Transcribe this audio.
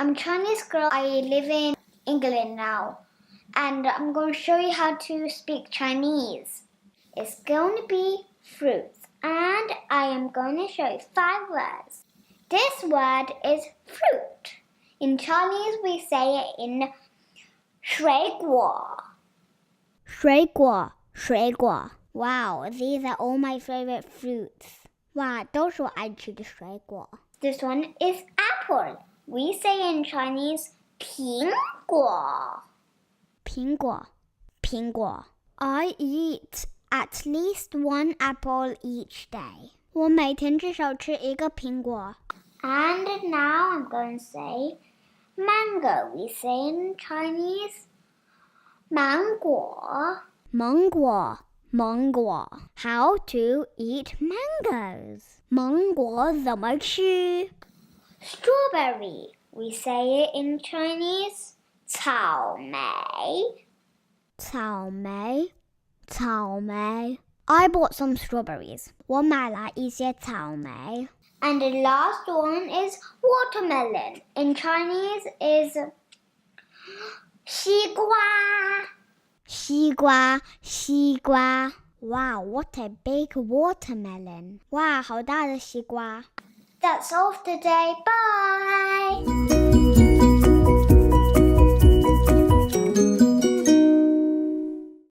I'm a Chinese girl. I live in England now. And I'm going to show you how to speak Chinese. It's going to be fruits. And I am going to show you 5 words. This word is fruit. In Chinese, we say it in 水果. 水果, 水果. Wow, these are all my favorite fruits. 哇，都是我爱吃的水果。This one is apple. We say in Chinese, 苹果. 苹果, 苹果. I eat at least 1 apple each day. 我每天至少吃1个苹果。And now I'm going to say mango. We say in Chinese, 芒果. Mango, mango. How to eat mangoes? 芒果怎么吃？ Strawberry. We say it in Chinese, 草莓. 草莓，草莓。I bought some strawberries. 我买了一些草莓。And the last one is watermelon. In Chinese is 西瓜. 西瓜，西瓜。Wow, what a big watermelon. 哇，好大的西瓜。That's all for today. Bye!